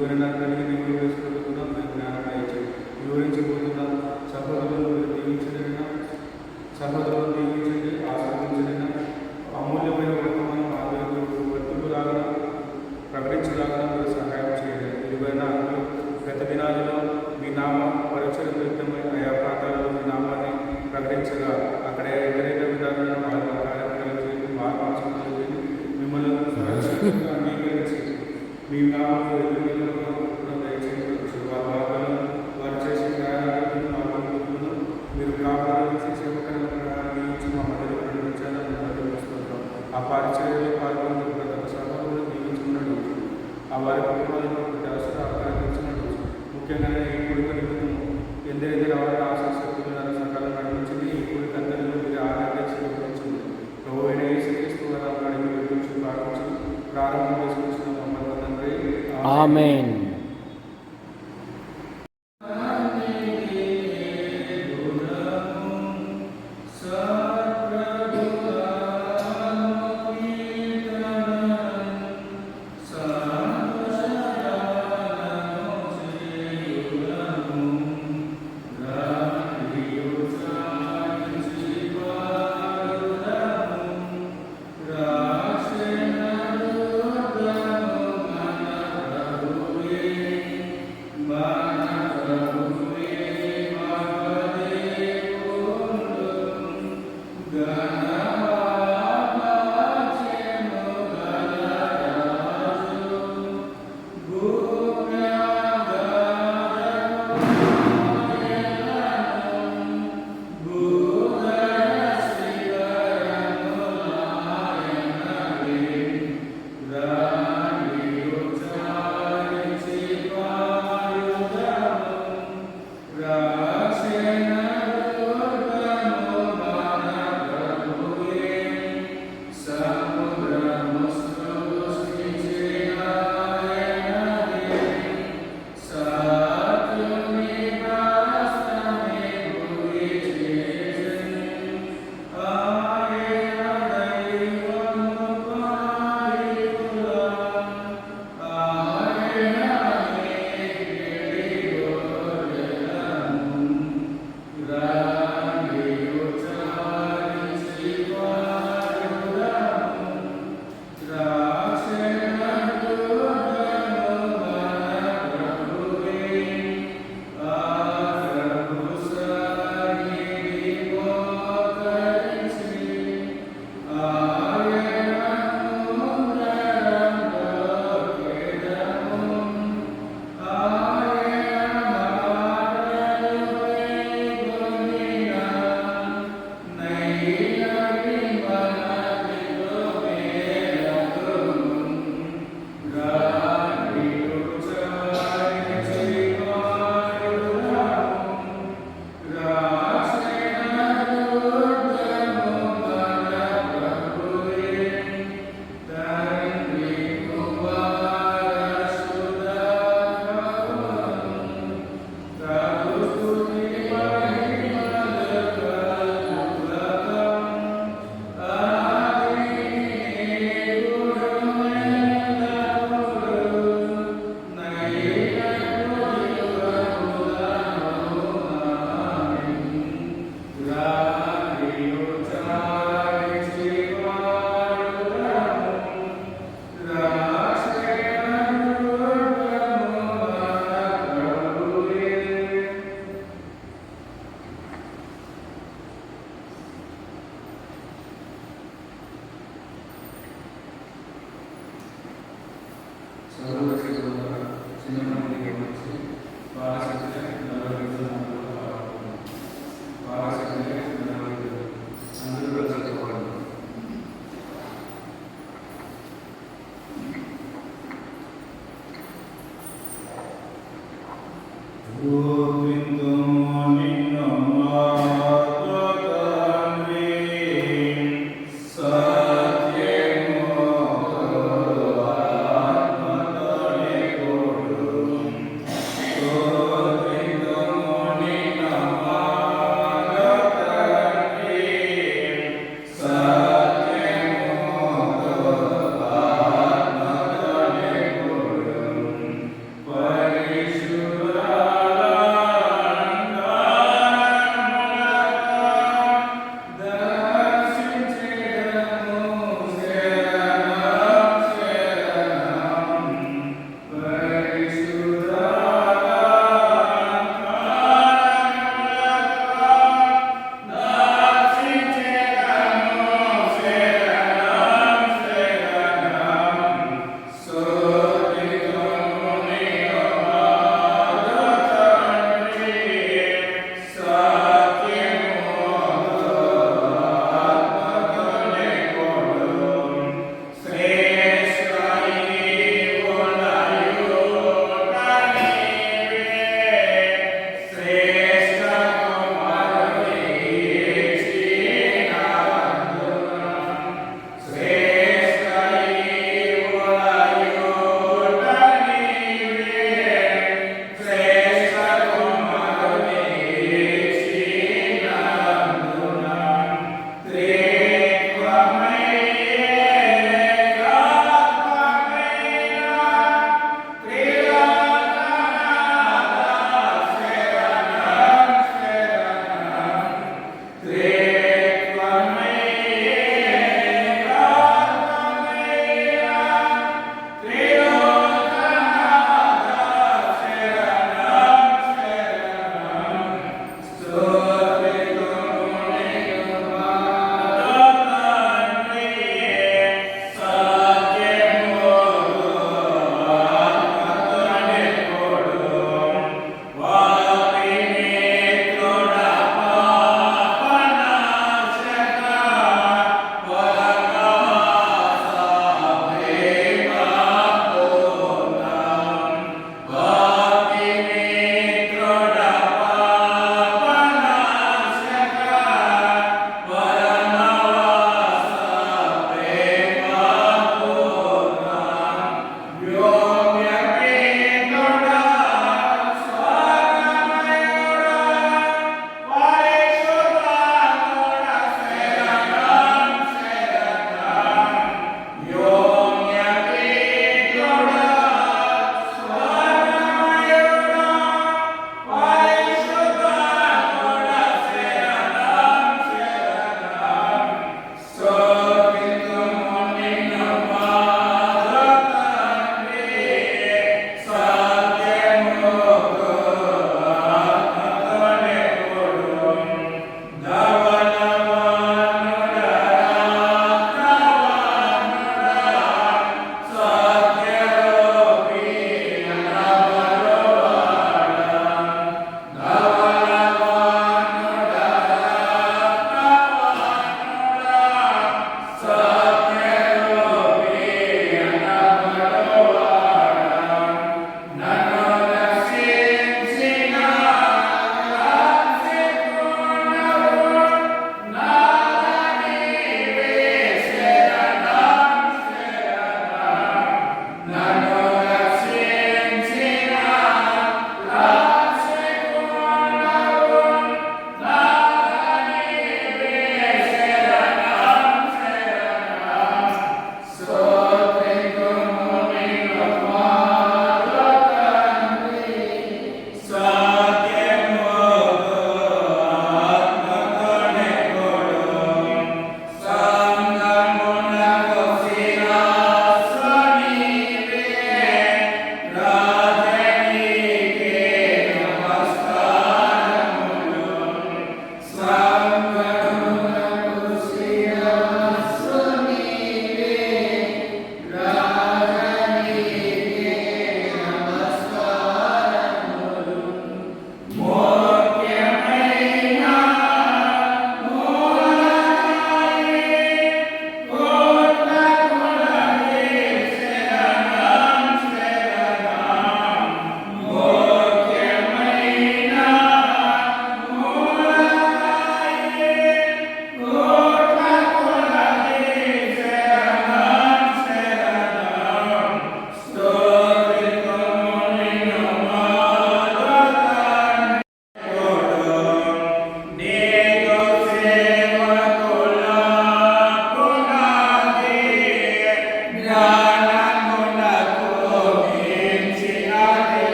ఇదిగోనైనా కలిగి నిమిడి వేసుకుంటున్నా మీరు జ్ఞానం దయచేయండి. వివరించబోతున్న సహోదరులను మీరు దీవించడైనా, సహోదరులను దీవించండి, ఆస్వాదించడైనా, అమూల్యమైన వర్తమానం వర్తింపులాగా ప్రకటించలాగా మీరు సహాయం చేయండి. ఇదిగోనైనా గత దినాలలో మీ నామ పరిచయం వ్యక్తమై ఆయా ప్రాంతాలలో మీ నామాన్ని ప్రకటించగా అక్కడ ఎదురైన విధానాలను వాళ్ళ కార్యం కలిగి మార్పాల్సిన మిమ్మల్ని అంగీకరించి మీ నామం దయచేసి వారి మార్గాలను వారు చేసే ప్రయాణాలను మార్గంలో మీరు కాపాడించి సేవకులను ప్రారంభించి మా మధ్యలో ప్రకటించాలని ప్రకటిస్తున్నాం. ఆ పరిచర్యలో పాల్గొన్న ప్రతి ఒక్క సభలో దీవించుకున్నాడు. ఆ వారి కుటుంబాలను అవసరం ఆకరించినట్టు ముఖ్యంగా ఈ కొడుకు నిమిత్తం ఎందరైతే వారి ఆసక్తులు సకాలం నడిపించింది. ఈ కొడుకు అందరిలో మీరు ఆరాధన స్వీకరించింది. ప్రభు అయిన యేసుక్రీస్తు వారి అడిగి వివరించి ప్రార్థించి ప్రారంభం చేసుకుంటున్న మమ్మల్ని తండ్రి. ఆమేన్.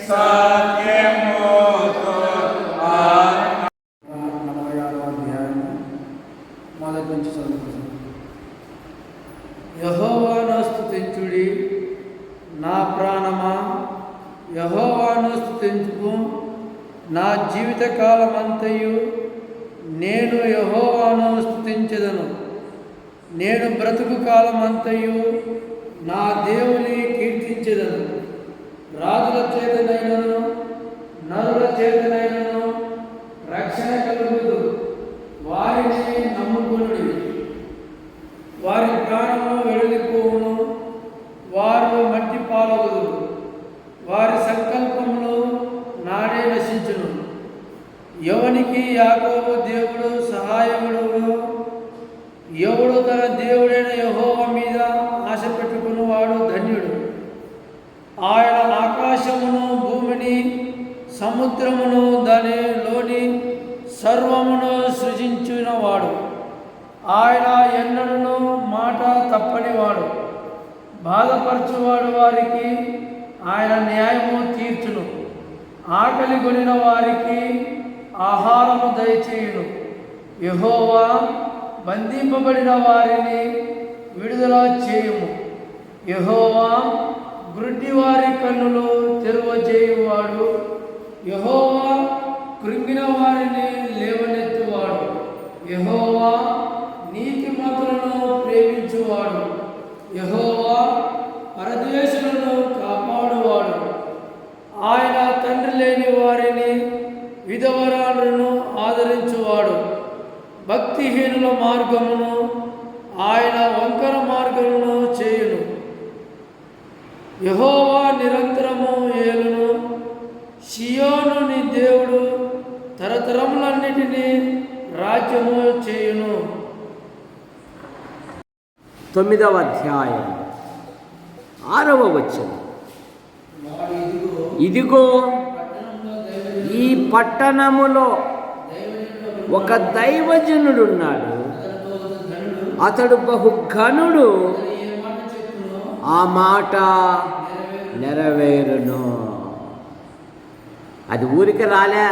సత్యముతో 46వ అధ్యాయం మొదటి నుంచి చదువుకుందాం. యెహోవాను స్తుతించుడి, నా ప్రాణమా యెహోవాను స్తుతించుము. నా జీవిత కాలమంతయు నేను యెహోవాను స్తుతించెదను. నేను బ్రతుకు కాలమంతయు నా దేవుని కీర్తించెదను. రాజుల చేతనైనను నరుల చేతనైనను రక్షణ కలుగుదు. వారిని నమ్ముకొనుడి. వారి ప్రాణము వెడలిపోవును, వారు మట్టి పాలగుదురు. వారి సంకల్పములు నాడే నశించును. ఎవనికి యాకోబు దేవుడు సహాయకుడు, ఎవడు తన దేవుడైన యెహోవా మీద ఆశ పెట్టుకున్నవాడు ధన్యుడు. ఆయన ఆకాశమును భూమిని సముద్రమును దానిలోని సర్వమును సృజించినవాడు. ఆయన ఎన్నడూ మాట తప్పనివాడు. బాధపరచువాడు వారికి ఆయన న్యాయము తీర్చును. ఆకలి కొనిన వారికి ఆహారము దయచేయును. యెహోవా బంధింపబడిన వారిని విడుదల చేయుము. యెహోవా గుడ్డి వారి కన్నులు తెరువజేయువాడు. యెహోవా కృంగిన వారిని లేవనెత్తువాడు. యెహోవా నీతిమంతులను ప్రేమించువాడు. యెహోవా పరదేశులను కాపాడువాడు. ఆయన తండ్రి లేని వారిని విధవరాలను ఆదరించువాడు. భక్తిహీనుల మార్గమును ఆయన వంకర మార్గమును చేయును. యెహోవా నిరంతరము ఏలును. సియోను నీ దేవుడు తరతరములన్నిటినీ రాజ్యము చేయును. 9వ అధ్యాయం 6వ వచనం. ఇదిగో ఈ పట్టణములో ఒక దైవజనుడున్నాడు. అతడు బహు ఘనుడు. ఆ మాట నెరవేరును. అది ఊరికి రాలే,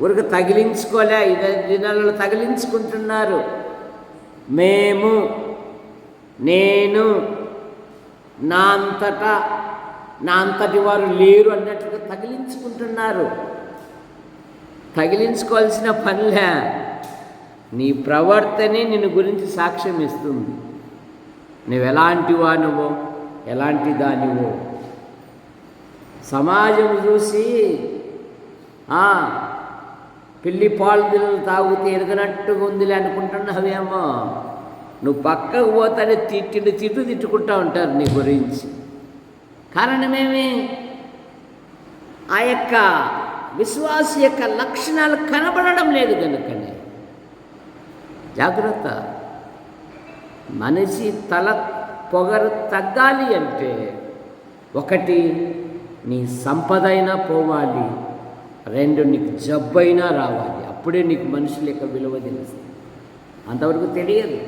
ఊరికి తగిలించుకోలే. ఇదే దినాలలో తగిలించుకుంటున్నారు. నేను నా అంతటి వారు లేరు అన్నట్లుగా తగిలించుకుంటున్నారు. తగిలించుకోవాల్సిన పనిలే. నీ ప్రవర్తనే నిన్ను గురించి సాక్ష్యం ఇస్తుంది. నువ్వు ఎలాంటి వానివో, ఎలాంటి దానివో. సమాజం చూసి పిల్లి పాలు తాగితే ఎరగనట్టుగా ఉందిలే అనుకుంటున్నావేమో. నువ్వు పక్కకు పోతానే తిట్టుకుంటూ ఉంటారు నీ గురించి. కారణమేమి? ఆ యొక్క విశ్వాస యొక్క లక్షణాలు కనబడడం లేదు కనుకనే. జాగ్రత్త. మనిషి తల పొగరు తగ్గాలి అంటే ఒకటి నీ సంపద అయినా పోవాలి, 2 నీకు జబ్బైనా రావాలి. అప్పుడే నీకు మనుషుల యొక్క విలువ తెలుస్తుంది. అంతవరకు తెలియదు.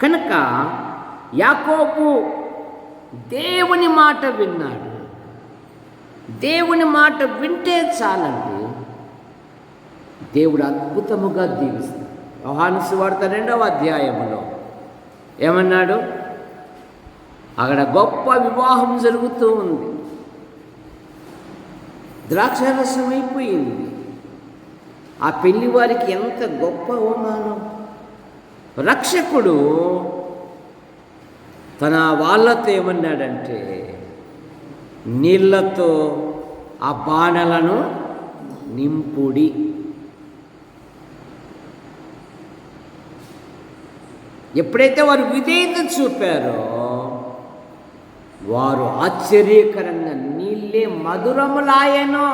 కనుక యాకోబు దేవుని మాట విన్నాడు. దేవుని మాట వింటే చాలండి, దేవుడు అద్భుతముగా దీవిస్తాడు. యోహాను సువార్త 2వ అధ్యాయములో ఏమన్నాడు? అక్కడ గొప్ప వివాహం జరుగుతూ ఉంది. ద్రాక్షారసం అయిపోయింది. ఆ పెళ్లి వారికి ఎంత గొప్ప అవమానం. రక్షకుడు తన వాళ్ళతో ఏమన్నాడంటే, నీళ్లతో ఆ బాణలను నింపుడి. ఎప్పుడైతే వారు విధేయత చూపారో వారు ఆశ్చర్యకరంగా నీళ్ళే మధురములాయనో.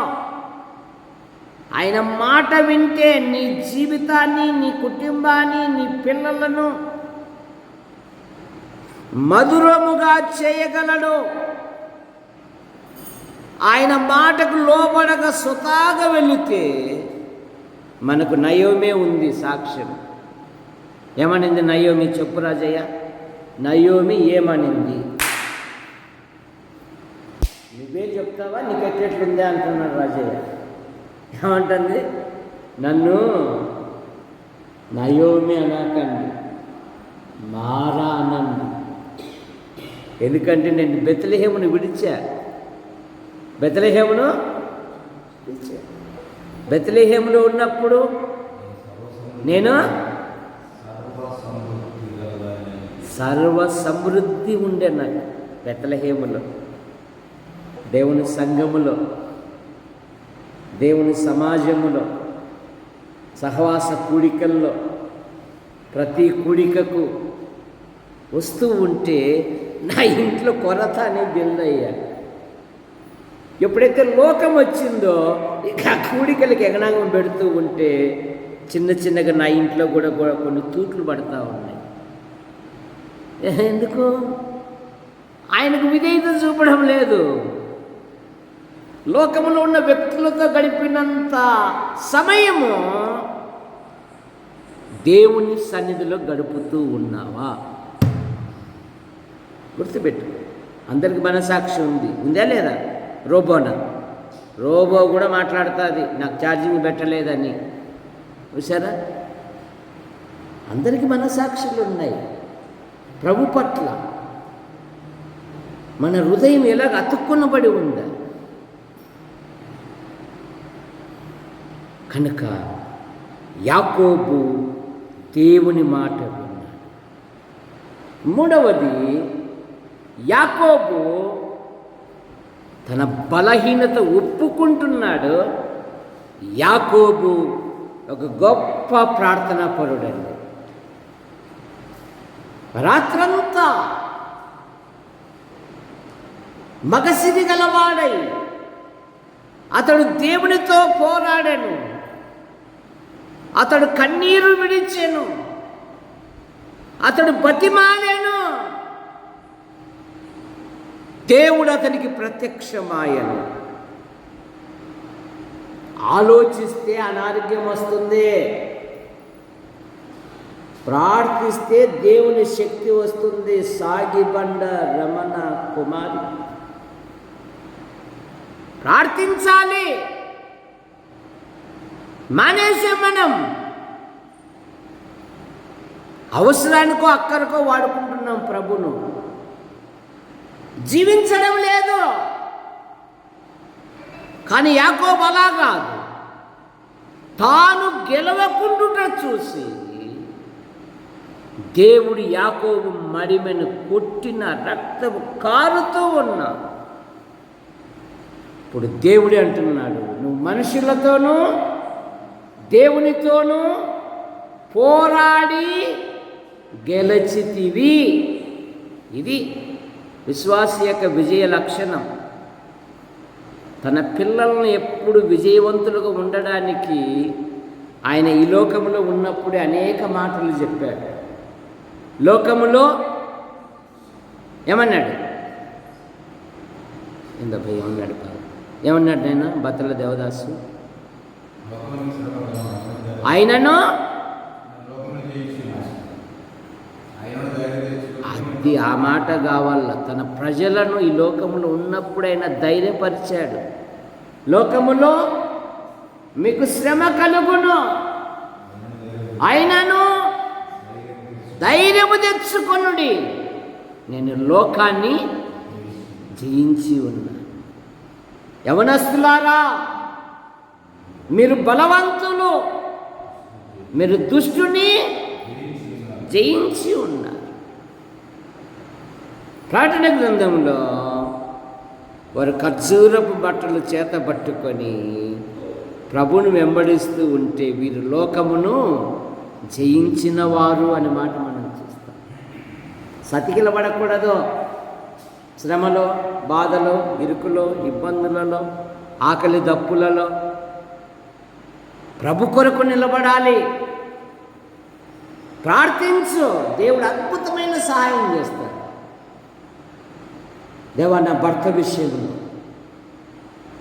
ఆయన మాట వింటే నీ జీవితాన్ని, నీ కుటుంబాన్ని, నీ పిల్లలను మధురముగా చేయగలడు. ఆయన మాటకు లోబడక స్వతహాగా వెళితే మనకు నయోమే ఉంది సాక్ష్యం. ఏమనింది నయోమి? చెప్పు రాజయ్య. నయోమి ఏమనింది? నువ్వే చెప్తావా నీకు ఎట్లెట్లుందే అంటున్నాడు రాజయ్య. ఏమంటుంది? నన్ను నయోమి అనకండి, మారా అనండి. ఎందుకంటే నేను బెత్లెహేమును విడిచా. బెత్లెహేమును విడిచా. బెత్లెహేములో ఉన్నప్పుడు నేను సర్వ సమృద్ధి ఉండే నాకు బెత్లెహేములో, దేవుని సంఘములో, దేవుని సమాజములో, సహవాస కూడికల్లో ప్రతి కూడికకు వస్తూ ఉంటే నా ఇంట్లో కొరత అనేది బిల్డ్ అయ్యా. ఎప్పుడైతే లోకం వచ్చిందో ఇక కూడికలకి ఎగనాంగం పెడుతూ ఉంటే చిన్న చిన్నగా నా ఇంట్లో కూడా కొన్ని తూట్లు పడతా ఉన్నాయి. ఎందుకు? ఆయనకు విధేయత చూపడం లేదు. లోకంలో ఉన్న వ్యక్తులతో గడిపినంత సమయము దేవుని సన్నిధిలో గడుపుతూ ఉన్నావా? గుర్తుపెట్టు. అందరికి మనసాక్షి ఉందా లేదా? రోబో కూడా మాట్లాడుతుంది నాకు ఛార్జింగ్ పెట్టలేదని. చూసారా? అందరికీ మనసాక్షులు ఉన్నాయి. ప్రభు పట్ల మన హృదయం ఎలాగ అతుక్కునబడి ఉందా? కనుక యాకోబు దేవుని మాట విన్నాడు. మూడవది, యాకోబు తన బలహీనత ఒప్పుకుంటున్నాడు. యాకోబు ఒక గొప్ప ప్రార్థనా పరుడండి. రాత్రంతా మగసిరి గలవాడై అతడు దేవునితో పోరాడాను. అతడు కన్నీరు విడిచెను. అతడు బతిమాలెను. దేవుడు అతనికి ప్రత్యక్షమాయను. ఆలోచిస్తే అనారోగ్యం వస్తుంది, ప్రార్థిస్తే దేవుని శక్తి వస్తుంది. సాగిబండ రమణ కుమారి ప్రార్థించాలి. మానేసే మనం అవసరానికో అక్కడికో వాడుకుంటున్నాం ప్రభును, జీవించడం లేదు. కానీ యాకోబు అలా కాదు. తాను గెలవకుండుట చూసి దేవుడు యాకోబు మడిమెను కొట్టిన రక్తము కారుతూ ఉన్నా. ఇప్పుడు దేవుడే అంటున్నాడు, నువ్వు మనుషులతోనూ దేవునితోనూ పోరాడి గెలిచితివి. ఇది విశ్వాసి యొక్క విజయ లక్షణం. తన పిల్లలను ఎప్పుడు విజయవంతులుగా ఉండడానికి ఆయన ఈ లోకంలో ఉన్నప్పుడే అనేక మాటలు చెప్పాడు. లోకములో ఏమన్నాడు? ఏమన్నాడు ఆయన? బత్తల దేవదాసు ఆయనను అది ఆ మాట కావాల. తన ప్రజలను ఈ లోకములో ఉన్నప్పుడు ఆయన ధైర్యపరిచాడు. లోకములో మీకు శ్రమ కలుగును, ఆయనను ధైర్యము తెచ్చుకొనుడి, నేను లోకాన్ని జయించి ఉన్నా. యవనస్తులారా, మీరు బలవంతులు, మీరు దుష్టుని జయించి ఉన్నారు. ప్రకటన గ్రంథంలో వారు ఖర్జూరపు బట్టలు చేత పట్టుకొని ప్రభువును వెంబడిస్తూ ఉంటే వీరు లోకమును జయించిన వారు అనే మాట మనం చూస్తాం. సతికిల పడకూడదు. శ్రమలో, బాధలో, ఇరుకులో, ఇబ్బందులలో, ఆకలి దప్పులలో ప్రభు కొరకు నిలబడాలి. ప్రార్థించు, దేవుడు అద్భుతమైన సహాయం చేస్తాడు. దేవా, నా భర్త విషయంలో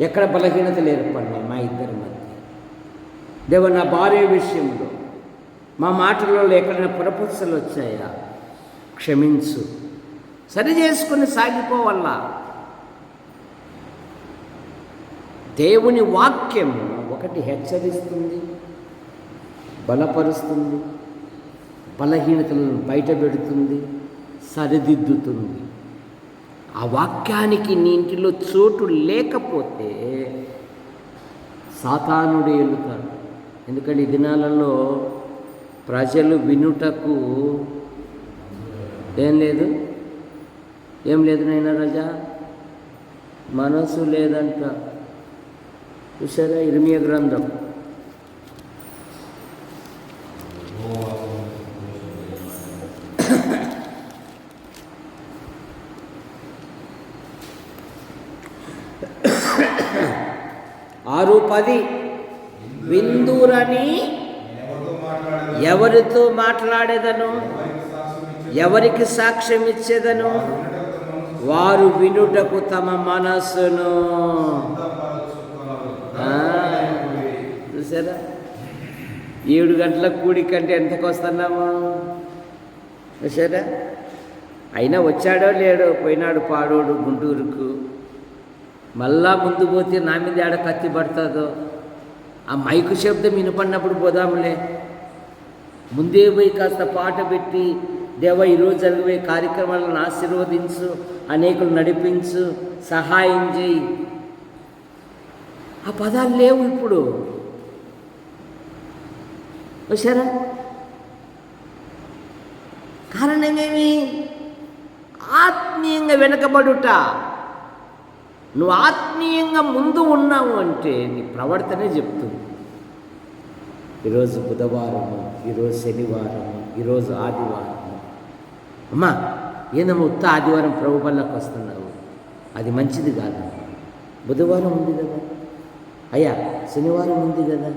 ఎక్కడ బలహీనతలు ఏర్పడినాయి మా ఇద్దరి మధ్య. దేవా, నా భార్య విషయంలో మా మాటలలో ఎక్కడైనా పురపుత్సలు వచ్చాయా, క్షమించు, సరి చేసుకుని సాగిపోవల్లా. దేవుని వాక్యము ఒకటి హెచ్చరిస్తుంది, బలపరుస్తుంది, బలహీనతలను బయటపెడుతుంది, సరిదిద్దుతుంది. ఆ వాక్యానికి నీ ఇంటిలో చోటు లేకపోతే సాతానుడు ఏలుతాడు. ఎందుకంటే ఈ దినాలలో ప్రజలు వినుటకు ఏం లేదు నైనా రాజా, మనసు లేదంట. చూసారా ఇర్మియా గ్రంథం 6:10 విందురని ఎవరితో మాట్లాడేదను, ఎవరికి సాక్ష్యం ఇచ్చేదను, వారు వినుటకు తమ మనస్సును చూసారా 7 గంటల కూడికంటే ఎంతకు వస్తున్నాము చూసారా. అయినా వచ్చాడో లేడో, పోయినాడు పాడోడు గుంటూరుకు. మళ్ళా ముందు పోతే నా మీద ఆడ కత్తి పడుతుందో, ఆ మైకు శబ్దం వినపడినప్పుడు పోదాములే. ముందే పోయి కాస్త పాట పెట్టి, దేవా ఈరోజు జరిగే కార్యక్రమాలను ఆశీర్వదించు, అనేకులు నడిపించు, సహాయం చేయి. ఆ పదాలు లేవు ఇప్పుడు. వచ్చారా? కారణమేమి? ఆత్మీయంగా వెనకబడుట. నువ్వు ఆత్మీయంగా ముందు ఉన్నావు అంటే నీ ప్రవర్తనే చెప్తుంది. ఈరోజు బుధవారము, ఈరోజు శనివారము, ఈరోజు ఆదివారము. అమ్మా ఏందమ్మా ఉత్త ఆదివారం ప్రభు బళ్ళకి వస్తున్నావు, అది మంచిది కాదు. బుధవారం ఉంది కదా అయ్యా, శనివారం ఉంది కదా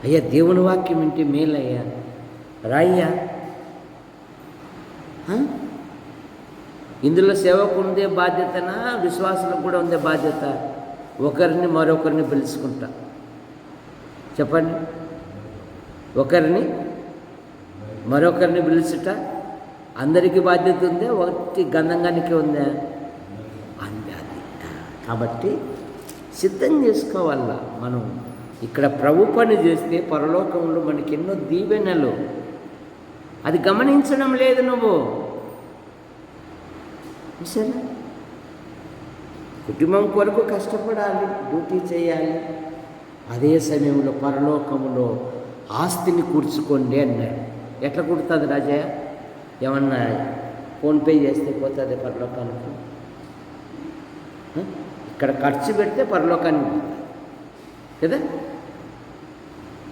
అయ్యా, దేవుని వాక్యం వింటే మేలయ్యా, రాయ్యా. ఇందులో సేవకు ఉందే బాధ్యతనా, విశ్వాసులకు కూడా ఉందే బాధ్యత? ఒకరిని మరొకరిని పిలుచుకుంటా చెప్పండి. ఒకరిని మరొకరిని పిలుచుట అందరికీ బాధ్యత ఉందే, ఒకటి గంధంగానికి ఉందా? అంతే. అది కాబట్టి సిద్ధం చేసుకోవాలా. మనం ఇక్కడ ప్రభు పని చేస్తే పరలోకంలో మనకి ఎన్నో దీవెనలు, అది గమనించడం లేదు నువ్వు. సరే, కుటుంబం కొరకు కష్టపడాలి, డ్యూటీ చేయాలి. అదే సమయంలో పరలోకంలో ఆస్తిని కూర్చుకోండి అన్నాడు. ఎట్లా కుడుతుంది రాజయ్య? ఏమన్నా ఫోన్పే చేస్తే పోతుంది పరలోకానికి? ఇక్కడ ఖర్చు పెడితే పరలోకానికి పోతుంది కదా.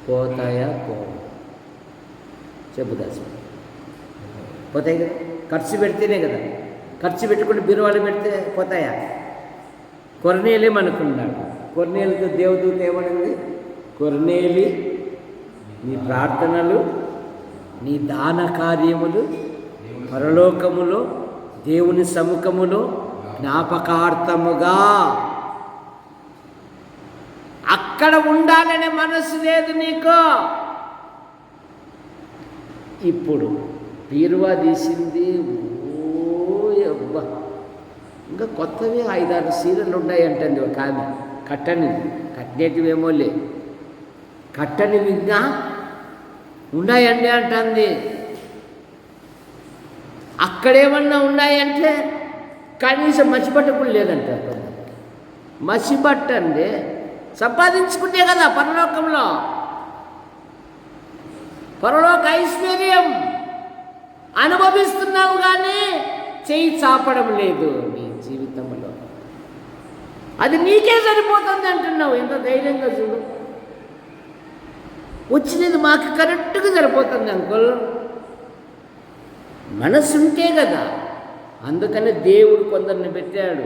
పోతాయా? చెబుదా పోతాయి కదా. ఖర్చు పెడితేనే కదా. ఖర్చు పెట్టుకుంటే బీరువాలు పెడితే పోతాయా? కొర్నేలేమనుకున్నాడు. కొర్నేలితో దేవదూత ఏమనింది? కొర్నేలి, నీ ప్రార్థనలు, నీ దాన కార్యములు పరలోకములో దేవుని సముఖములో జ్ఞాపకార్థముగా అక్కడ ఉండాలనే మనసు లేదు నీకు. ఇప్పుడు బీరువా తీసింది, అబ్బా ఇంకా కొత్తవి 5-6 సీరియళ్ళు ఉన్నాయంటండి. ఒక ఆమె కట్టేటివేమోలే, కట్టనివి ఇంకా ఉన్నాయండి అంటుంది. అక్కడేమన్నా ఉన్నాయంటే కనీసం మసిబట్ట కూడా లేదంట. మసిబట్ట అండి సంపాదించుకుంటే కదా పరలోకంలో, పరలోక ఐశ్వర్యం అనుభవిస్తున్నావు, కానీ చేయి చాపడం లేదు నీ జీవితంలో. అది నీకే సరిపోతుంది అంటున్నావు. ఎంత ధైర్యంగా చూడు. వచ్చినది మాకు కరెక్ట్గా సరిపోతుంది అంకుల్. మనసుంటే కదా. అందుకని దేవుడు కొందరిని పెట్టాడు.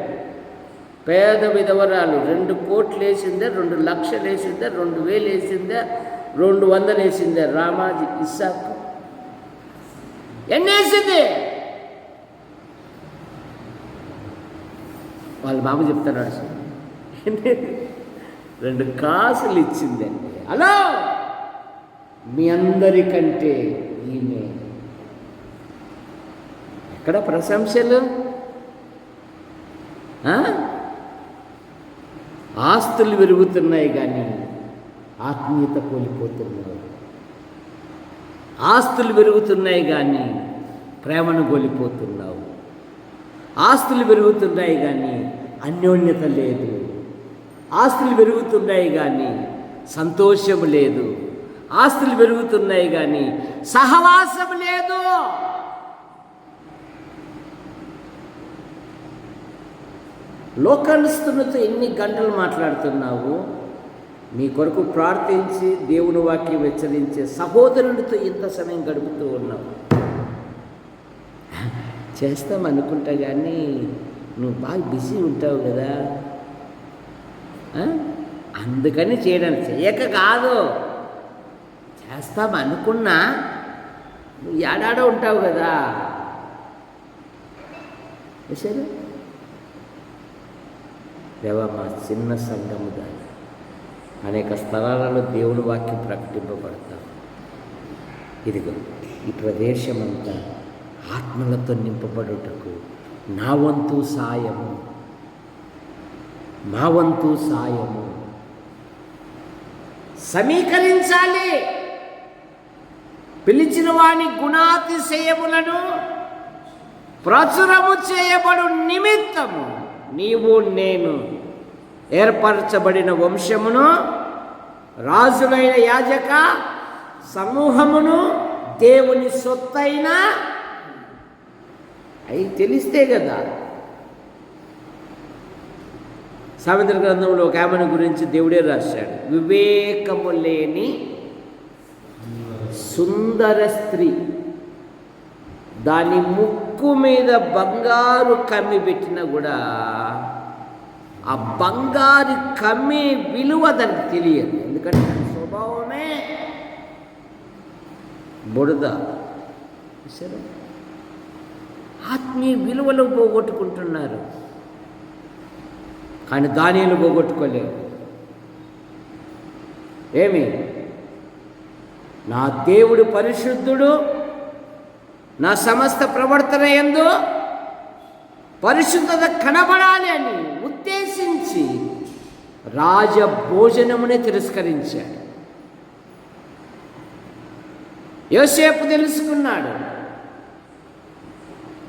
పేద విధవరాలు 2 కోట్లు వేసిందే, 2 లక్షలు వేసిందే, 2000 వేసిందే, 200 వేసిందే. రామాజీ ఇస్సాకు ఎన్ని వేసింది? వాళ్ళ బాబు చెప్తున్నాడు, 2 కాసులు ఇచ్చిందండి. హలో, మీ అందరికంటే ఈమె. ఎక్కడ ప్రశంసలు? ఆస్తులు పెరుగుతున్నాయి కానీ ఆత్మీయత కోల్పోతున్నావు. ఆస్తులు పెరుగుతున్నాయి కానీ ప్రేమను కోల్పోతున్నావు. ఆస్తులు పెరుగుతున్నాయి కానీ అన్యోన్యత లేదు. ఆస్తులు పెరుగుతున్నాయి కానీ సంతోషం లేదు. ఆస్తులు పెరుగుతున్నాయి కానీ సహవాసం లేదు. లోకస్తులతో ఎన్ని గంటలు మాట్లాడుతున్నావు? నీ కొరకు ప్రార్థించి దేవుని వాక్యం హెచ్చరించే సహోదరుడితో ఇంత సమయం గడుపుతూ ఉన్నావు. చేస్తామనుకుంటా కానీ నువ్వు బాగా బిజీ ఉంటావు కదా, అందుకని చేయడానికి చేయక కాదు. చేస్తామనుకున్నా నువ్వు ఏడాడో ఉంటావు కదా. సరే దేవా, మా చిన్న సంఘము దాని అనేక స్థలాలలో దేవుని వాక్యం ప్రకటింపబడతాం. ఇదిగో ఈ ప్రదేశమంతా ఆత్మలతో నింపబడుటకు నా వంతు సాయము సమీకరించాలి. పిలిచిన వాని గుణాతిశయములను ప్రచురము చేయబడు నిమిత్తము నీవు నేను ఏర్పరచబడిన వంశమును, రాజులైన యాజక సమూహమును, దేవుని సొత్తైన అవి తెలిస్తే కదా. సామెతల గ్రంథంలో ఒక ఆమెను గురించి దేవుడే రాశాడు. వివేకము లేని సుందర స్త్రీ, దాని ముక్కు మీద బంగారు కమ్మి పెట్టినా కూడా ఆ బంగారు కమ్మి విలువ దానికి తెలియదు. ఎందుకంటే దాని స్వభావమే బురద. సరే, ఆత్మీయ విలువలు పోగొట్టుకుంటున్నారు కానీ దానిని పోగొట్టుకోలేరు. ఏమి? నా దేవుడు పరిశుద్ధుడు, నా సమస్త ప్రవర్తన యందు పరిశుద్ధత కనబడాలి అని ఉద్దేశించి రాజభోజనమునే తిరస్కరించాడు. యోసేపు తెలుసుకున్నాడు.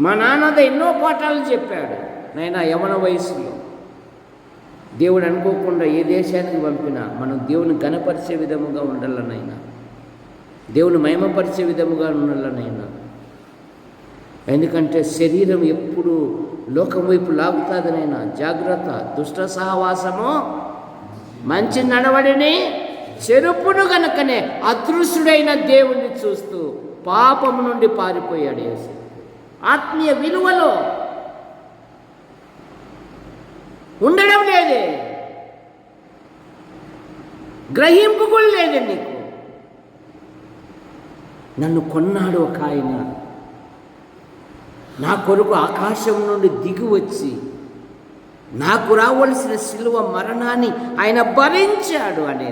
మా నాన్నద ఎన్నో పాఠాలు చెప్పాడు. నైనా యవన వయసులో దేవుడు అనుకోకుండా ఏ దేశానికి పంపినా మనం దేవుని ఘనపరిచే విధముగా ఉండాలనైనా, దేవుని మహిమపరిచే విధముగా ఉండాలనైనా. ఎందుకంటే శరీరం ఎప్పుడు లోకం వైపు లాగుతుందనైనా జాగ్రత్త. దుష్ట సహవాసము మంచి నడవడిని చెరుపును గనుకనే అదృశ్యుడైన దేవుణ్ణి చూస్తూ పాపము నుండి పారిపోయాడు యేసు. ఆత్మీయ విలువలో ఉండడం లేదే, గ్రహింపు కూడా లేదే నీకు. నన్ను కొన్నాడు ఒక ఆయన, నా కొరకు ఆకాశం నుండి దిగి వచ్చి నాకు రావలసిన శిలువ మరణాన్ని ఆయన భరించాడు అనే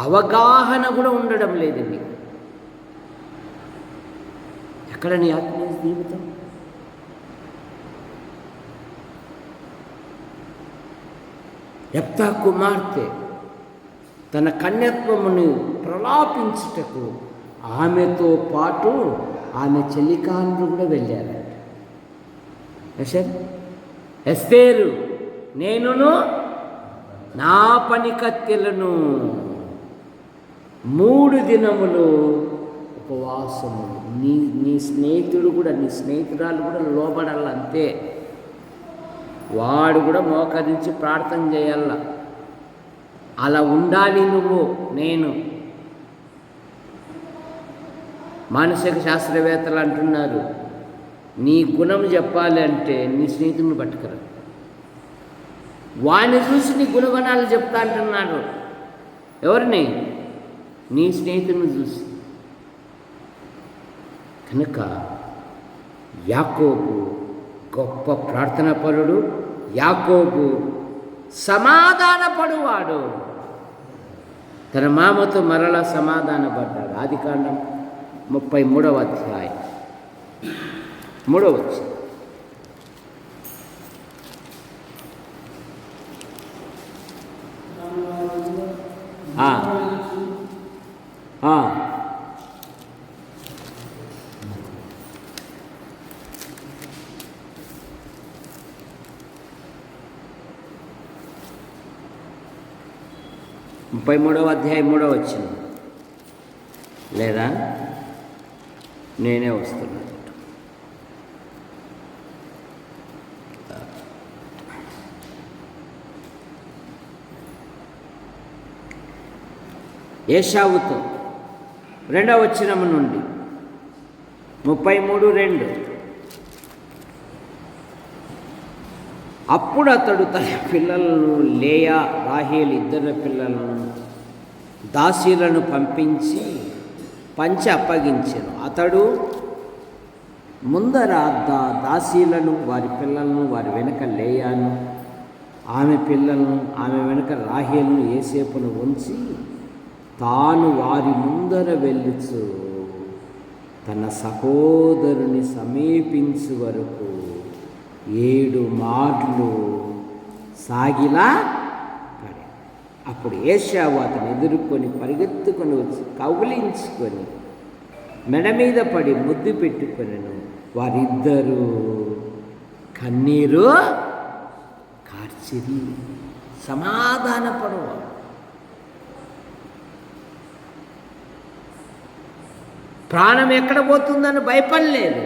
అవగాహన కూడా ఉండడం లేదు నీకు. ఎక్కడ నీ ఆత్మీయ జీవితం? యెఫ్తా కుమార్తె తన కన్యత్వమును ప్రలాపించుటకు ఆమెతో పాటు ఆమె చెల్లికాండ్రు కూడా వెళ్ళారట. ఎస్తేరు, నేనును నా పని కత్తెలను 3 దినములు ఉపవాసము. నీ స్నేహితుడు కూడా, నీ స్నేహితురాలు కూడా లోబడాల అంతే. వాడు కూడా మోకరించి ప్రార్థన చేయాల. అలా ఉండాలి నువ్వు. నేను మానసిక శాస్త్రవేత్తలు అంటున్నారు, నీ గుణం చెప్పాలి అంటే నీ స్నేహితుడిని పట్టుకురా. వాడిని చూసి నీ గుణగణాలు చెప్తా అంటున్నారు. ఎవరిని? నీ స్నేహితుడిని చూసి. కనుక యాకోబు గొప్ప ప్రార్థనాపరుడు, యాకోబు సమాధానపడువాడు. తన మామతో మరలా సమాధానపడ్డాడు. ఆదికాండం 33వ అధ్యాయం 3వ వచనం. ఆ. ఆ. ముప్పై 33వ అధ్యాయం 3వ వచనం లేదా నేనే వస్తున్నాను. ఏశావుతో 2వ వచనం నుండి 33:2. అప్పుడు అతడు తన పిల్లలను లేయా రాహేలు ఇద్దరు పిల్లలను దాసీలను పంచి అప్పగించాను. అతడు ముందర దాసీలను వారి పిల్లలను వారి వెనుక లేయాను ఆమె పిల్లలను ఆమె వెనుక రాహేలును యోసేపును ఉంచి తాను వారి ముందర వెళ్ళుచు తన సహోదరుని సమీపించు వరకు 7 మార్లు సాగిలా పడే. అప్పుడు ఏశావు అతను ఎదుర్కొని పరిగెత్తుకొని వచ్చి కౌగిలించుకొని మెడ మీద పడి ముద్దు పెట్టుకొనెను. వారిద్దరూ కన్నీరు కార్చిరి. సమాధానపడవ ప్రాణం ఎక్కడ పోతుందని భయపడలేదు.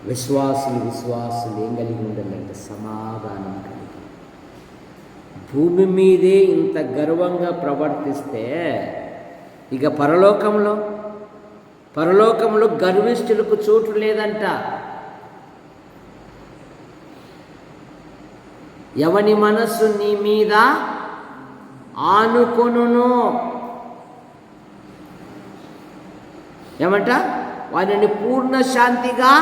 విశ్వాసులు ఏం కలిగి ఉండాలంటే సమాధానం కలిగి. భూమి మీదే ఇంత గర్వంగా ప్రవర్తిస్తే ఇక పరలోకంలో గర్విష్ఠులకు చోటు లేదంట. ఎవని మనస్సు నీ మీద ఆనుకొనునో ఏమంట వారిని పూర్ణ శాంతిగా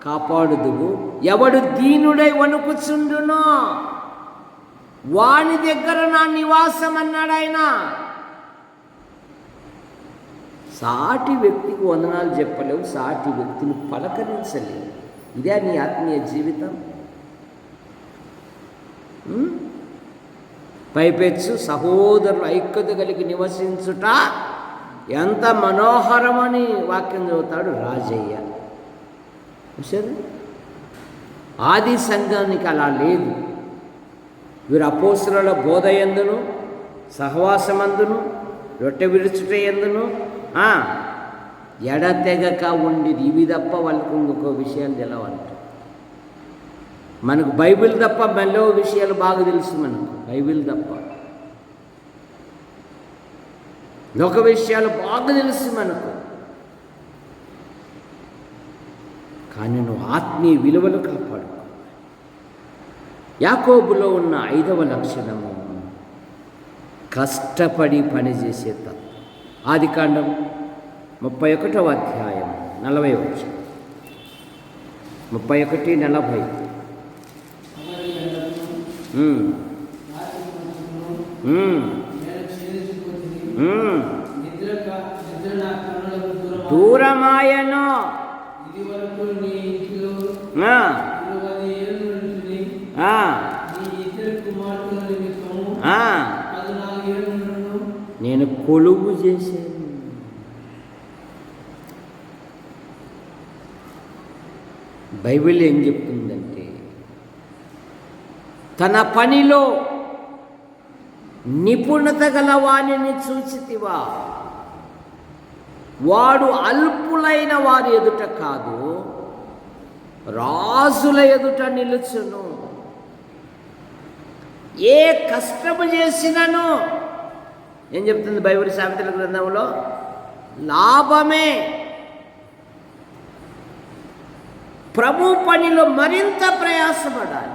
కాపాడుదువు. ఎవడు దీనుడై వణుకుచుండునో వాని దగ్గర నా నివాసం అన్నాడు ఆయన. సాటి వ్యక్తికి వందనాలు చెప్పలేవు, సాటి వ్యక్తిని పలకరించలేవు. ఇదే నీ ఆత్మీయ జీవితం. పైపెచ్చు సహోదరులు ఐక్యత కలిగి నివసించుట ఎంత మనోహరమని వాక్యం చదువుతాడు రాజయ్య. సరే, ఆది సంఘానికి అలా లేదు. వీరు అపోస్తుల బోధ యందును సహవాసమందును రొట్టె విరుచుట యందును ఎడతెగక ఉండి ఇవి తప్ప వాళ్ళకు ఇంకొక విషయాలు తెలవంట. మనకు బైబిల్ తప్ప మళ్ళీ విషయాలు బాగా తెలుసు. మనకు బైబిల్ తప్ప లోక విషయాలు బాగా తెలుసు మనకు. కానీ నువ్వు ఆత్మీయ విలువలు కాపాడు. యాకోబులో ఉన్న 5వ లక్షణము కష్టపడి పనిచేసే తత్వం. ఆదికాండం 31వ అధ్యాయం 40వ వచనం. 31:40. దూరమాయను నేను కొలువు చేశాను. బైబిల్ ఏం చెప్తుందంటే తన పనిలో నిపుణత గల వాణిని చూచితివా, వాడు అల్పులైన వారి ఎదుట కాదు రాజుల ఎదుట నిలుచును. ఏ కష్టము చేసినను ఏం చెప్తుంది బైబిల్ సామెతల గ్రంథంలో? లాభమే. ప్రభు పనిలో మరింత ప్రయాసపడాలి.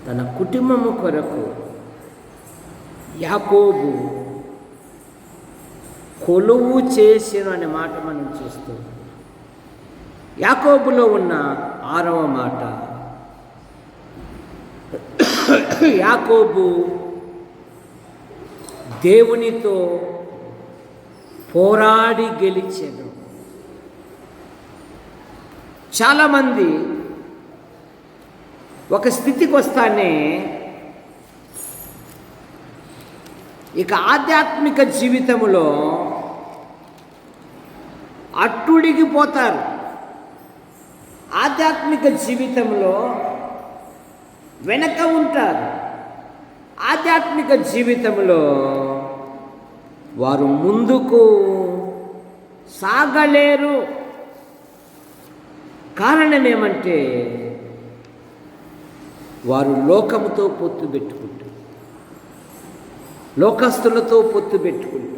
తన కుటుంబము కొరకు యాకోబు కొలువు చేసిన అనే మాట మనం చూస్తూ యాకోబులో ఉన్న 6వ మాట, యాకోబు దేవునితో పోరాడి గెలిచెను. చాలామంది ఒక స్థితికి వస్తానే ఇక ఆధ్యాత్మిక జీవితంలో అట్టుడిగిపోతారు. ఆధ్యాత్మిక జీవితంలో వెనక ఉంటారు. ఆధ్యాత్మిక జీవితంలో వారు ముందుకు సాగలేరు. కారణం ఏమంటే వారు లోకముతో పొత్తు పెట్టుకుంటారు, లోకస్తులతో పొత్తు పెట్టుకుంటారు.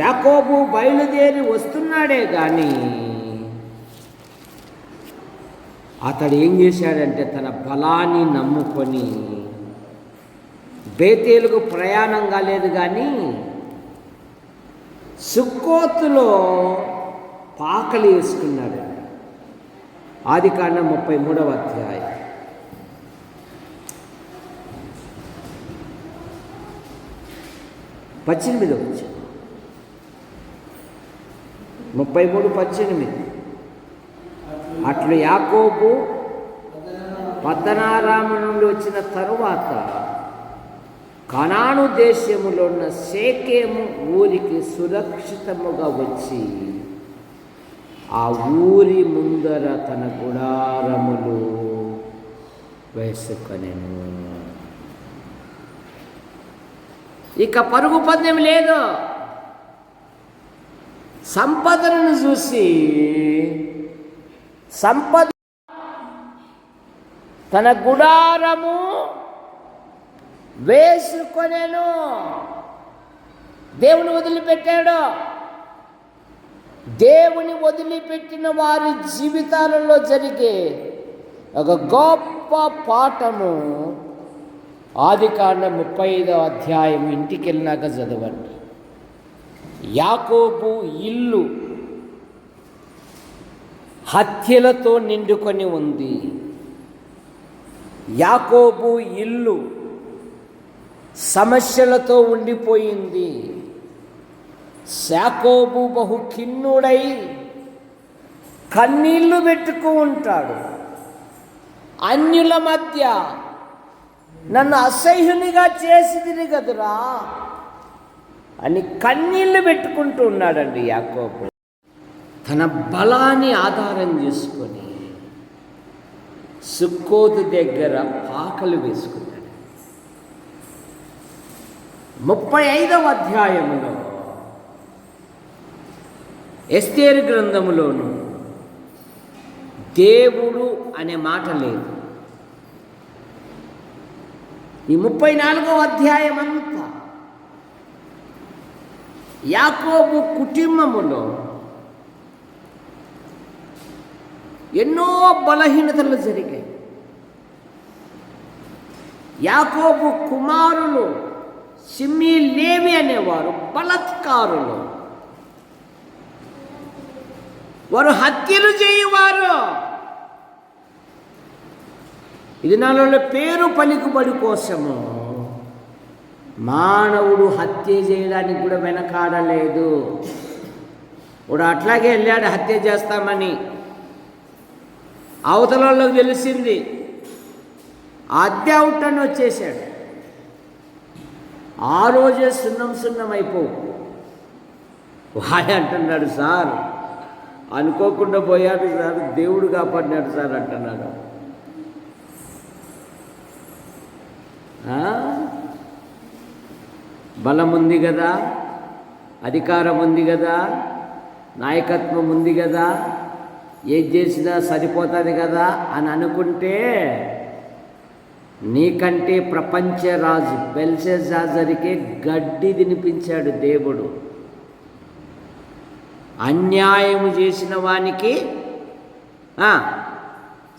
యాకోబు బయలుదేరి వస్తున్నాడే కానీ అతడు ఏం చేశాడంటే తన బలాన్ని నమ్ముకొని బేతేలుకు ప్రయాణం కాలేదు కానీ సుక్కోతులో పాకలి వేసుకున్నాడు. ఆదికాండం 33వ అధ్యాయం 18వ వచనం. 33:18. అట్లు యాకోబు పద్దనారాము నుండి వచ్చిన తరువాత కనాను దేశములో ఉన్న షేకెము ఊరికి సురక్షితముగా వచ్చి ఆ ఊరి ముందర తన గుడారములు వేసుకొనెను. ఇక పరుగు పందెం లేదు. సంపదను చూసి సంపద తన గుడారము వేసుకొనెను. దేవుని వదిలిపెట్టాడు. దేవుని వదిలిపెట్టిన వారి జీవితాలలో జరిగే ఒక గొప్ప పాఠము ఆదికాండం 35వ అధ్యాయం ఇంటికి వెళ్ళినాక చదవండి. యాకోబు ఇల్లు హత్యలతో నిండుకొని ఉంది. యాకోబు ఇల్లు సమస్యలతో ఉండిపోయింది. యాకోబు బహు ఖిన్నుడై కన్నీళ్లు పెట్టుకు ఉంటాడు. అన్యుల మధ్య నన్ను అసహ్యునిగా చేసిదిని కదురా అని కన్నీళ్లు పెట్టుకుంటూ ఉన్నాడండి యాకోబు. తన బలాన్ని ఆధారం చేసుకొని సుక్కోతు దగ్గర పాకలు వేసుకున్నాడు. 35వ అధ్యాయంలో ఎస్తేరు గ్రంథములోను దేవుడు అనే మాట లేదు. ఈ 34వ అధ్యాయం అంతా యాకోబు కుటుంబములో ఎన్నో బలహీనతలు జరిగాయి. యాకోబు కుమారులు షిమ్మీ లేవి అనేవారు బలత్కారులు, వారు హత్యలు చేయవారు. ఇది నాలో పేరు పలుకుబడి కోసము మానవుడు హత్య చేయడానికి కూడా వెనకాడలేదు. వాడు అట్లాగే వెళ్ళాడు హత్య చేస్తామని. అవతలలోకి తెలిసింది, హత్య అవుటని వచ్చేసాడు. ఆ రోజే సున్నం అయిపోవు. వాడే అంటున్నాడు, సార్ అనుకోకుండా పోయాడు సార్, దేవుడు కాపాడినాడు సార్ అంటున్నాడు. బలం ఉంది కదా, అధికారం ఉంది కదా, నాయకత్వం ఉంది కదా, ఏది చేసినా సరిపోతుంది కదా అని అనుకుంటే నీకంటే ప్రపంచ రాజు బెల్షెజాజరుకే గడ్డి తినిపించాడు దేవుడు. అన్యాయము చేసిన వానికి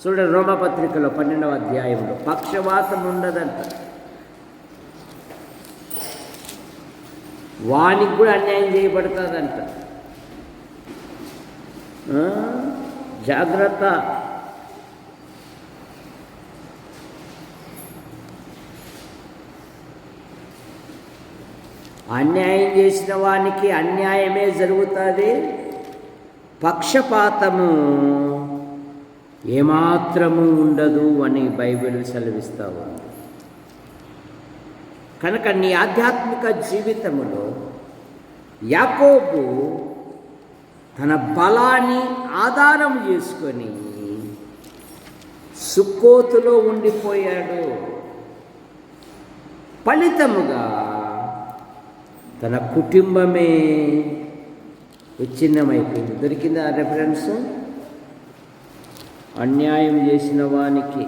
చూడండి రోమపత్రికలో 12వ అధ్యాయంలో పక్షవాతం ఉండదంట. వానికి కూడా అన్యాయం చేయబడుతుందంట. జాగ్రత్త. అన్యాయం చేసిన వానికి అన్యాయమే జరుగుతుంది. పక్షపాతము ఏమాత్రము ఉండదు అని బైబిల్ సెలవిస్తూ ఉంది. కనుక నీ ఆధ్యాత్మిక జీవితంలో యాకోబు తన బలాన్ని ఆధారం చేసుకొని సుక్కోతులో ఉండిపోయాడు. ఫలితముగా తన కుటుంబమే విచ్ఛిన్నమైపోయింది. దొరికింది ఆ రెఫరెన్స్. అన్యాయం చేసిన వానికి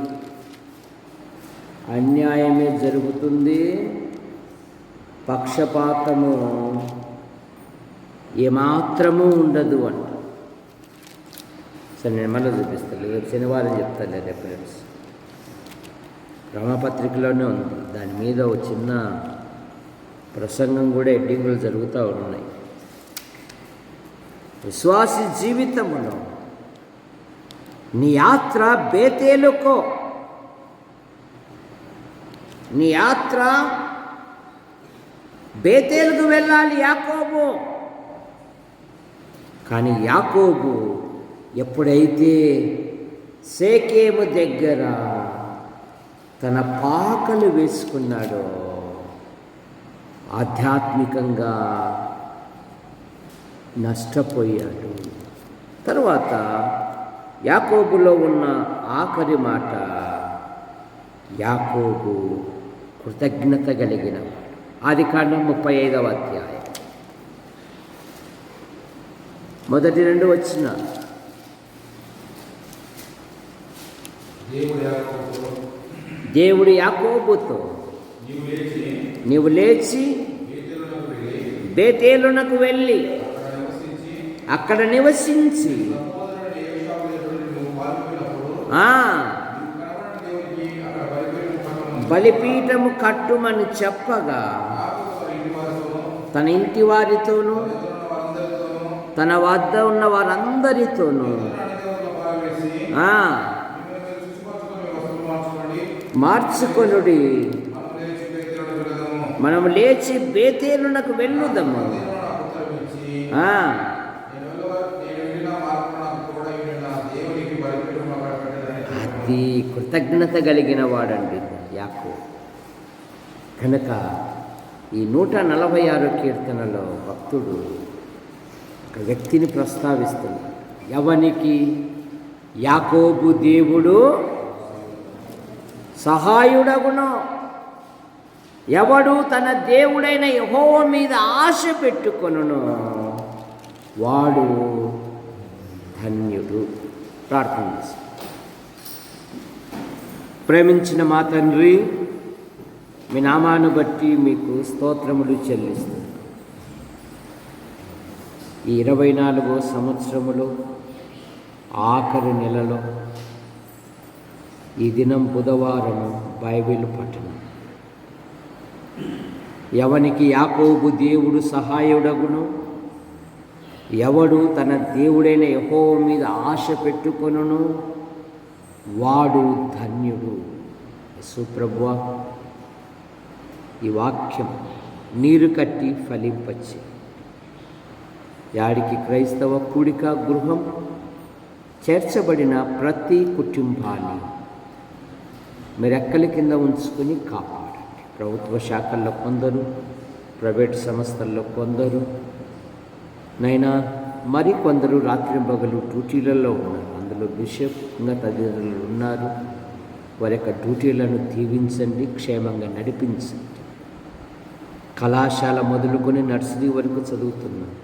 అన్యాయమే జరుగుతుంది, పక్షపాతము ఏమాత్రము ఉండదు అంట. సరే, నేను మళ్ళీ చూపిస్తాను, రేపు శనివారం చెప్తాను రెఫరెన్స్. రామపత్రికలోనే ఉంది. దాని మీద ఒక చిన్న ప్రసంగం కూడా ఎడ్డింగులు జరుగుతూ ఉన్నాయి. విశ్వాసి జీవితములో నీ యాత్ర బేతేలుకో, నీ యాత్ర బేతేలుకు వెళ్ళాలి యాకోబు. కానీ యాకోబు ఎప్పుడైతే సేకేము దగ్గర తన పాకలు వేసుకున్నాడో ఆధ్యాత్మికంగా నష్టపోయాడు. తర్వాత యాకోబులో ఉన్న ఆఖరి మాట, యాకోబు కృతజ్ఞత కలిగిన. ఆదికాండం 35వ అధ్యాయం మొదటి 2 వచనాలు. దేవుడు యాకోబుతో, నీవు లేచి బేతేలునకు వెళ్ళి అక్కడ నివసించి బలిపీఠము కట్టుమని చెప్పగా తన ఇంటి వారితోనూ తన వద్ద ఉన్న వారందరితోనూ మార్చుకొనుడి, మనం లేచి బేతేలునకు వెళ్ళుదము. అది కృతజ్ఞత కలిగిన వాడండి యాకోబు. కనుక ఈ 146 కీర్తనలో భక్తుడు ఒక వ్యక్తిని ప్రస్తావిస్తున్నాడు. ఎవనికి? యాకోబు దేవుడు సహాయుడగునో, ఎవడు తన దేవుడైన యెహోవా మీద ఆశ పెట్టుకొనునో వాడు ధన్యుడు. ప్రార్థన చేసి, ప్రేమించిన మా తండ్రి, మీ నామాను బట్టి మీకు స్తోత్రములు చెల్లిస్తున్నాను. ఈ 24వ సంవత్సరములో ఆఖరి నెలలో ఈ దినం బుధవారము బైబిల్ పఠనం. ఎవనికి యాకోబు దేవుడు సహాయుడగును, ఎవడు తన దేవుడైన యెహోవా మీద ఆశ పెట్టుకొనును వాడు ధన్యుడు. యేసుప్రభువా, ఈ వాక్యం నీరు కట్టి ఫలింపచ్చి యాడికి క్రైస్తవ కూడిక గృహం చేర్చబడిన ప్రతి కుటుంబాన్ని మీరు రెక్కల కింద ఉంచుకొని కాపాడండి. ప్రభుత్వ శాఖల్లో కొందరు, ప్రైవేట్ సంస్థల్లో కొందరు, నైనా మరికొందరు రాత్రింబగలు డ్యూటీలలో ఉన్నారు. అందులో బిషప్ ఇంకా తదితరులు ఉన్నారు. వారి యొక్క డ్యూటీలను దీవించండి, క్షేమంగా నడిపించండి. కళాశాల మొదలుకొని నర్సరీ వరకు చదువుతున్నారు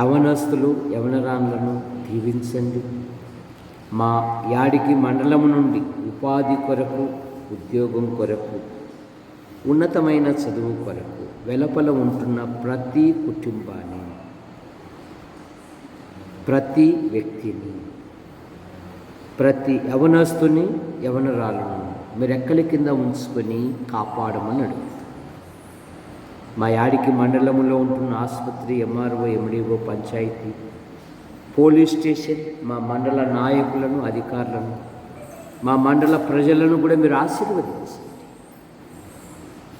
యవనస్తులు, యవనరాన్లను దీవించండి. మా యాడికి మండలము నుండి ఉపాధి కొరకు, ఉద్యోగం కొరకు, ఉన్నతమైన చదువు కొరకు వెలుపల ఉంటున్న ప్రతి కుటుంబాన్ని, ప్రతి వ్యక్తిని, ప్రతి యవనస్తుని, యవనరాలను మీరు రెక్కల కింద ఉంచుకొని కాపాడమని అడుగుతాం. మా యాడికి మండలంలో ఉంటున్న ఆసుపత్రి, ఎంఆర్ఓ, ఎండిఓ, పంచాయతీ, పోలీస్ స్టేషన్, మా మండల నాయకులను, అధికారులను, మా మండల ప్రజలను కూడా మీరు ఆశీర్వదించండి.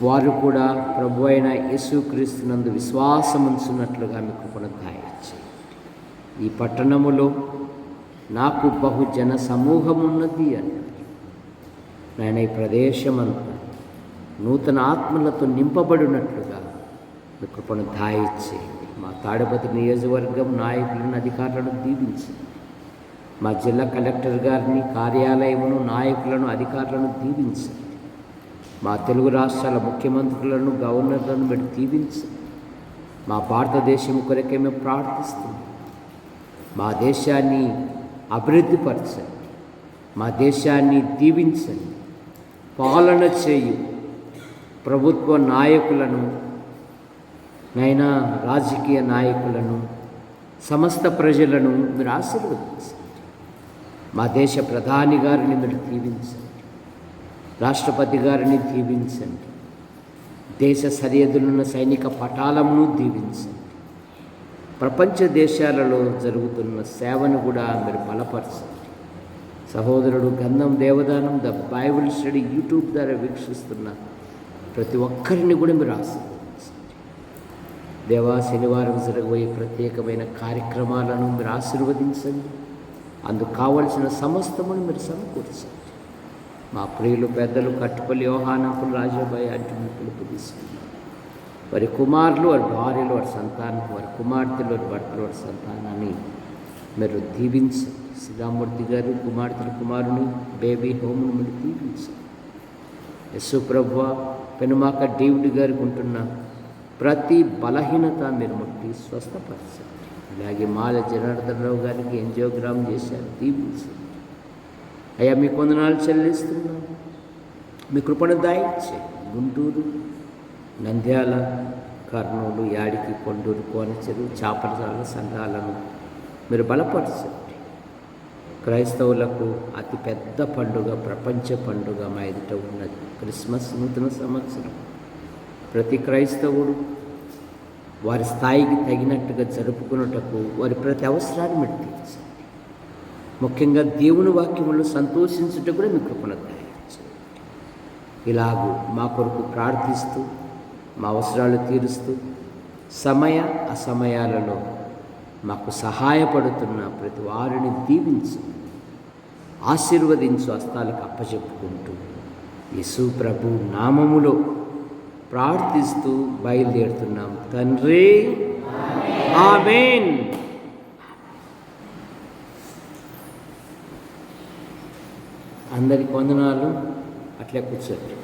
వారు కూడా ప్రభు అయిన యేసుక్రీస్తునందు విశ్వాసం ఉంచున్నట్లుగా మీకు కృపను దయచేయండి. ఈ పట్టణములో నాకు బహుజన సమూహం ఉన్నది అన్నారు. నాయన ఈ ప్రదేశమంతా నూతన ఆత్మలతో నింపబడినట్లుగా మీ కృపను దాయిచ్చేయండి. మా తాడిపత్రి నియోజకవర్గం నాయకులను, అధికారులను దీవించండి. మా జిల్లా కలెక్టర్ గారిని, కార్యాలయమును, నాయకులను, అధికారులను దీవించండి. మా తెలుగు రాష్ట్రాల ముఖ్యమంత్రులను, గవర్నర్లను మీరు దీవించండి. మా భారతదేశం కొరకే మేము ప్రార్థిస్తున్నాం. మా దేశాన్ని అభివృద్ధిపరచండి, మా దేశాన్ని దీవించండి. పాలన చేయు ప్రభుత్వ నాయకులను, నైనా రాజకీయ నాయకులను, సమస్త ప్రజలను మీరు ఆశీర్వదించండి. మా దేశ ప్రధాని గారిని మీరు దీవించండి, రాష్ట్రపతి గారిని దీవించండి. దేశ సరిహద్దులున్న సైనిక పటాలను దీవించండి. ప్రపంచ దేశాలలో జరుగుతున్న సేవను కూడా మీరు బలపరచండి. సహోదరుడు గంధం Devadanam the Bible study YouTube ద్వారా వీక్షిస్తున్న ప్రతి ఒక్కరిని కూడా మీరు ఆశీర్వదించండి. దేవా, శనివారం జరగబోయే ప్రత్యేకమైన కార్యక్రమాలను మీరు ఆశీర్వదించండి. అందుకు కావలసిన సమస్తమును మీరు సమకూర్చండి. మా ప్రియులు పెద్దలు కట్టుపల్లి యోహానంకులు, రాజాబాయి అంటే పిలుపు తీసుకున్నారు. వారి కుమారులు, వారి భార్యలు, వారి సంతానం, వారి కుమార్తెలు, వారి భర్తలు, వారి సంతానాన్ని మీరు దీవించండి. శ్రీరామూర్తి గారు కుమార్తెల కుమారుని బేబీ హోమ్ను మీరు దీవించండి. యశు ప్రభువా, పెనుమాక డేవిడ్ గారికి ఉంటున్న ప్రతి బలహీనత మీరు ముట్టి స్వస్థపరచండి. అలాగే మాల జనార్దనరావు గారికి ఎంజియోగ్రామ్ చేశారు, దీవించండి. అయ్యా, మీ వందనాలు చెల్లిస్తున్నాను. మీ కృపను దాయించండి. గుంటూరు, నంద్యాల, కర్నూలు, యాడికి, కొండూరు, కోనచెరు, చాపరచాల సంఘాలను మీరు బలపరచండి. క్రైస్తవులకు అతి పెద్ద పండుగ, ప్రపంచ పండుగ మా ఎదుట ఉన్నది, క్రిస్మస్, నూతన సంవత్సరం. ప్రతి క్రైస్తవుడు వారి స్థాయికి తగినట్టుగా జరుపుకున్నటకు వారి ప్రతి అవసరాన్ని మీరు తీర్చండి. ముఖ్యంగా దేవుని వాక్యములు సంతోషించుట కూడా మీ కృపను దయచేయండి. ఇలాగూ మా కొరకు ప్రార్థిస్తూ, మా అవసరాలు తీరుస్తూ, సమయ అసమయాలలో మాకు సహాయపడుతున్న ప్రతి వారిని దీవించి ఆశీర్వదించు హస్తాలకు అప్పచెప్పుకుంటూ యేసు ప్రభు నామములో ప్రార్థిస్తూ బయలుదేరుతున్నాం తండ్రి. ఆమేన్. అందరికి వందనాలు. అట్లే కూర్చోండి.